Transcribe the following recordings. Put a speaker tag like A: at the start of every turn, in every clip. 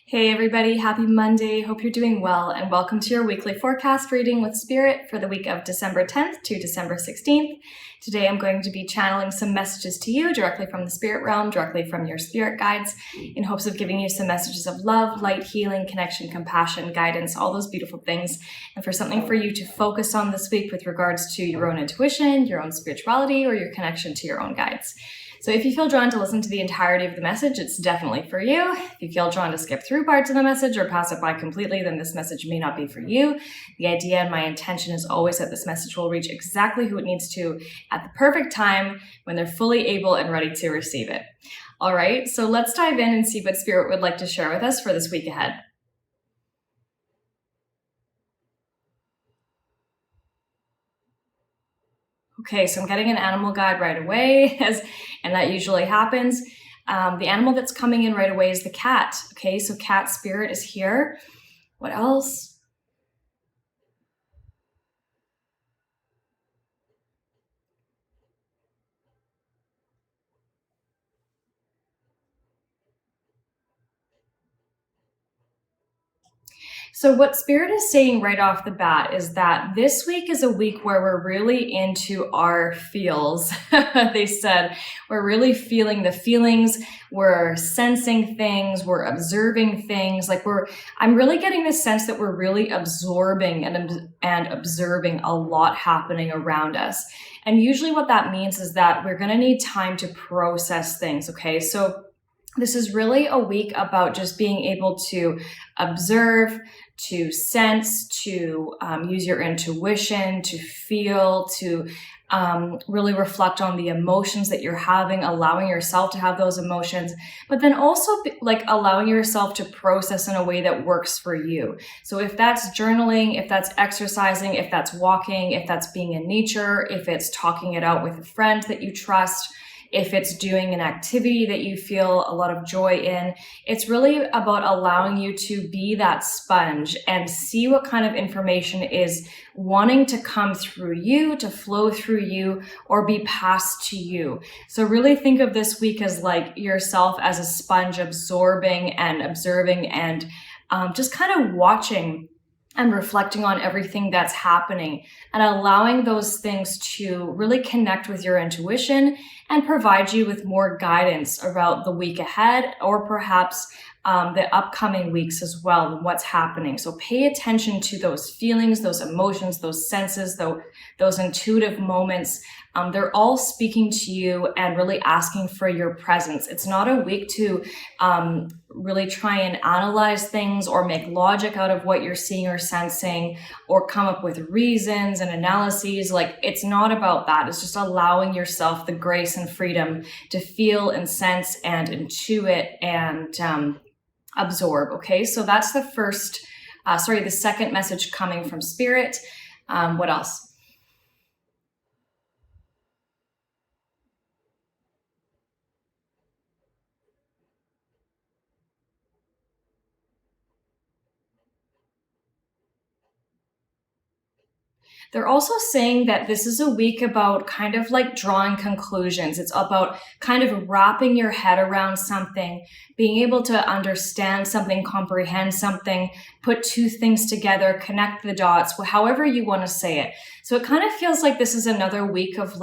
A: Hey everybody, happy Monday. Hope you're doing well and welcome to your weekly forecast reading with Spirit for the week of December 10th to December 16th. Today I'm going to be channeling some messages to you directly from the spirit realm, directly from your spirit guides, in hopes of giving you some messages of love, light, healing, connection, compassion, guidance, all those beautiful things, and for something for you to focus on this week with regards to your own intuition, your own spirituality, or your connection to your own guides. So if you feel drawn to listen to the entirety of the message, it's definitely for you. If you feel drawn to skip through parts of the message or pass it by completely, then this message may not be for you. The idea and my intention is always that this message will reach exactly who it needs to at the perfect time when they're fully able and ready to receive it. All right, so let's dive in and see what Spirit would like to share with us for this week ahead. Okay, so I'm getting an animal guide right away, and that usually happens. The animal that's coming in right away is the cat. Okay, so cat spirit is here. What else? So what Spirit is saying right off the bat is that this week is a week where we're really into our feels. They said we're really feeling the feelings, we're sensing things, we're observing things. I'm really getting the sense that we're really absorbing and observing a lot happening around us. And usually what that means is that we're going to need time to process things, okay? So this is really a week about just being able to observe, to sense, to use your intuition, to feel, to really reflect on the emotions that you're having, allowing yourself to have those emotions, but then also allowing yourself to process in a way that works for you. So if that's journaling, if that's exercising, if that's walking, if that's being in nature, if it's talking it out with a friend that you trust, if it's doing an activity that you feel a lot of joy in, it's really about allowing you to be that sponge and see what kind of information is wanting to come through you, to flow through you, or be passed to you. So really think of this week as like yourself as a sponge, absorbing and observing and just kind of watching and reflecting on everything that's happening and allowing those things to really connect with your intuition and provide you with more guidance about the week ahead or perhaps the upcoming weeks as well and what's happening. So pay attention to those feelings, those emotions, those senses, those intuitive moments. They're all speaking to you and really asking for your presence. It's not a week to really try and analyze things or make logic out of what you're seeing or sensing or come up with reasons and analyses. It's not about that. It's just allowing yourself the grace and freedom to feel and sense and intuit and absorb. Okay, so that's the second message coming from Spirit. What else? They're also saying that this is a week about kind of like drawing conclusions. It's about kind of wrapping your head around something, being able to understand something, comprehend something, put two things together, connect the dots, however you want to say it. So it kind of feels like this is another week of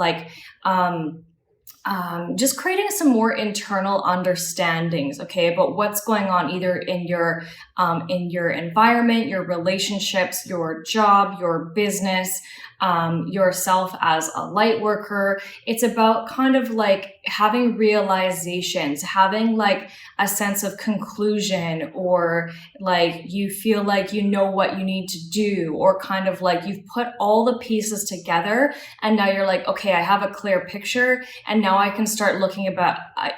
A: just creating some more internal understandings, okay, about what's going on either in your environment, your relationships, your job, your business, yourself as a light worker. It's about kind of like having realizations, having like a sense of conclusion, or like you feel like you know what you need to do, or kind of like you've put all the pieces together and now you're like, okay, I have a clear picture and now I can start looking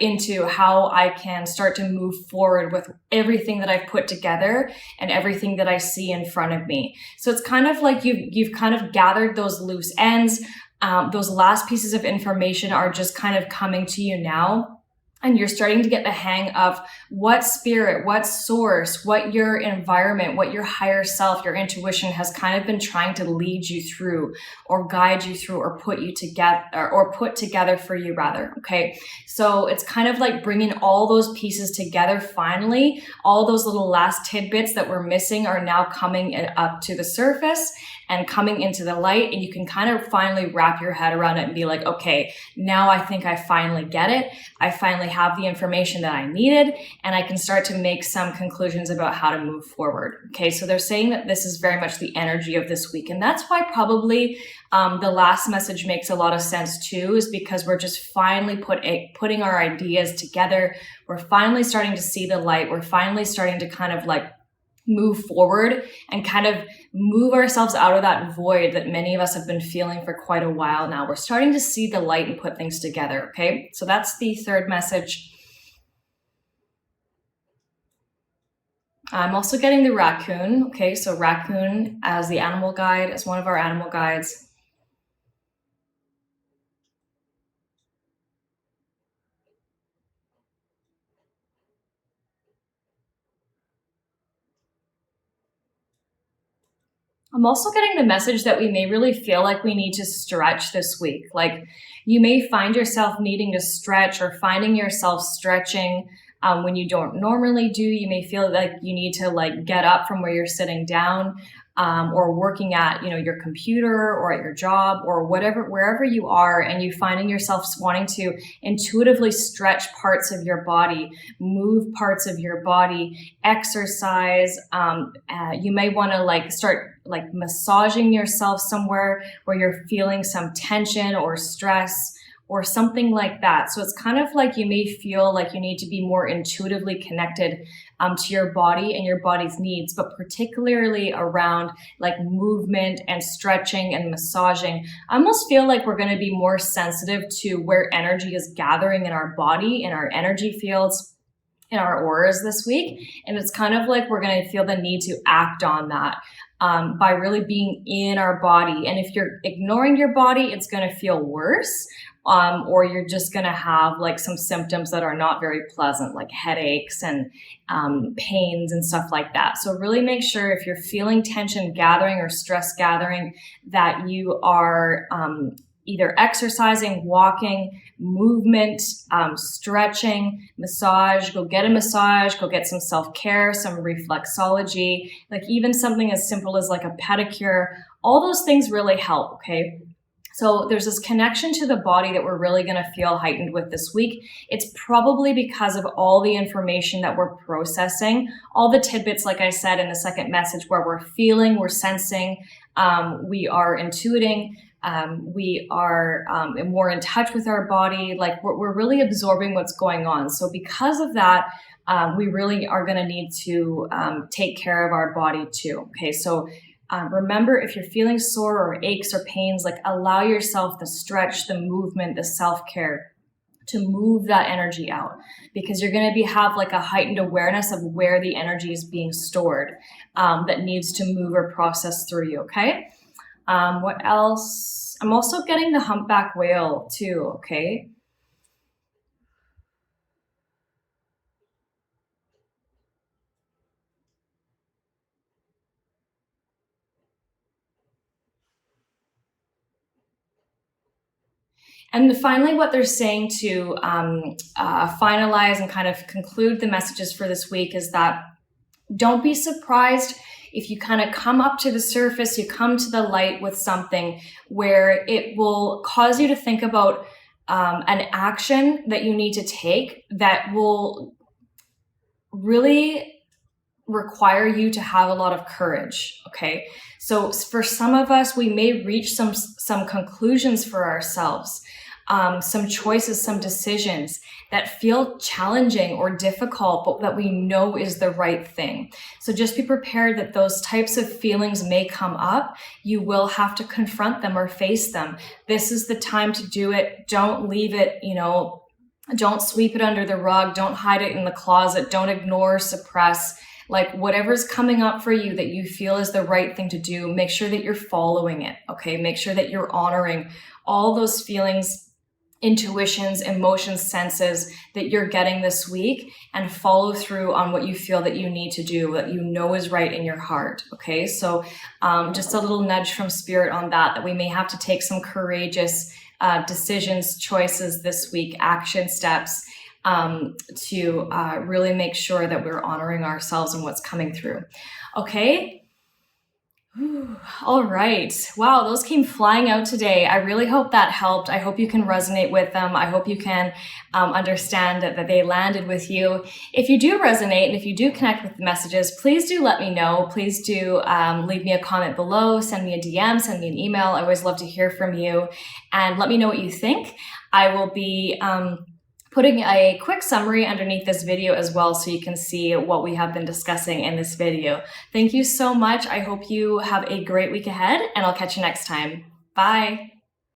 A: into how I can start to move forward with everything that I've put together and everything that I see in front of me. So it's kind of like you've kind of gathered those loose ends. Those last pieces of information are just kind of coming to you now. and you're starting to get the hang of what spirit, what source, what your environment, what your higher self, your intuition has kind of been trying to lead you through or guide you through or put you together or put together for you rather. Okay. So it's kind of like bringing all those pieces together. Finally, all those little last tidbits that were missing are now coming up to the surface and coming into the light. And you can kind of finally wrap your head around it and be like, okay, now I think I finally get it. I finally have the information that I needed, and I can start to make some conclusions about how to move forward. Okay, so they're saying that this is very much the energy of this week. And that's why probably the last message makes a lot of sense too, is because we're just finally putting our ideas together. We're finally starting to see the light. We're finally starting to kind of like move forward and kind of move ourselves out of that void that many of us have been feeling for quite a while now. We're starting to see the light and put things together. Okay, so that's the third message. I'm also getting the raccoon. Okay, so raccoon as the animal guide, as one of our animal guides. I'm also getting the message that we may really feel like we need to stretch this week. Like you may find yourself needing to stretch or finding yourself stretching when you don't normally do. You may feel like you need to like get up from where you're sitting down or working at, your computer or at your job or whatever, wherever you are, and you finding yourself wanting to intuitively stretch parts of your body, move parts of your body, exercise. You may want to like start like massaging yourself somewhere where you're feeling some tension or stress or something like that. So it's kind of like you may feel like you need to be more intuitively connected to your body and your body's needs, but particularly around like movement and stretching and massaging. I almost feel like we're going to be more sensitive to where energy is gathering in our body, in our energy fields, in our auras this week. And it's kind of like we're going to feel the need to act on that by really being in our body. And if you're ignoring your body, it's going to feel worse. Or you're just going to have like some symptoms that are not very pleasant, like headaches and pains and stuff like that. So really make sure if you're feeling tension gathering or stress gathering that you are either exercising, walking, movement, stretching, massage. Go get a massage, go get some self-care, some reflexology, like even something as simple as like a pedicure. All those things really help, okay? So there's this connection to the body that we're really going to feel heightened with this week. It's probably because of all the information that we're processing, all the tidbits, like I said in the second message, where we're feeling, we're sensing, we are intuiting, we are more in touch with our body. Like we're really absorbing what's going on. So because of that, we really are going to need to take care of our body too. Okay, so remember, if you're feeling sore or aches or pains, like allow yourself the stretch, the movement, the self-care to move that energy out, because you're going to have like a heightened awareness of where the energy is being stored that needs to move or process through you. Okay. What else? I'm also getting the humpback whale too. Okay. And finally, what they're saying to finalize and kind of conclude the messages for this week is that don't be surprised if you kind of come up to the surface, you come to the light with something where it will cause you to think about an action that you need to take that will really require you to have a lot of courage. Okay. So for some of us, we may reach some conclusions for ourselves, some choices, some decisions that feel challenging or difficult, but that we know is the right thing. So just be prepared that those types of feelings may come up. You will have to confront them or face them. This is the time to do it. Don't leave it, don't sweep it under the rug. Don't hide it in the closet. Don't ignore, suppress. Like whatever's coming up for you that you feel is the right thing to do, make sure that you're following it. Okay. Make sure that you're honoring all those feelings intuitions, emotions, senses that you're getting this week, and follow through on what you feel that you need to do, that you know is right in your heart. Okay, so just a little nudge from Spirit on that we may have to take some courageous decisions, choices this week, action steps to really make sure that we're honoring ourselves and what's coming through. Okay. All right. Wow, those came flying out today. I really hope that helped. I hope you can resonate with them. I hope you can understand that they landed with you. If you do resonate and if you do connect with the messages, please do let me know. Please do leave me a comment below, send me a DM, send me an email. I always love to hear from you, and let me know what you think. I will be putting a quick summary underneath this video as well, so you can see what we have been discussing in this video. Thank you so much. I hope you have a great week ahead, and I'll catch you next time. Bye.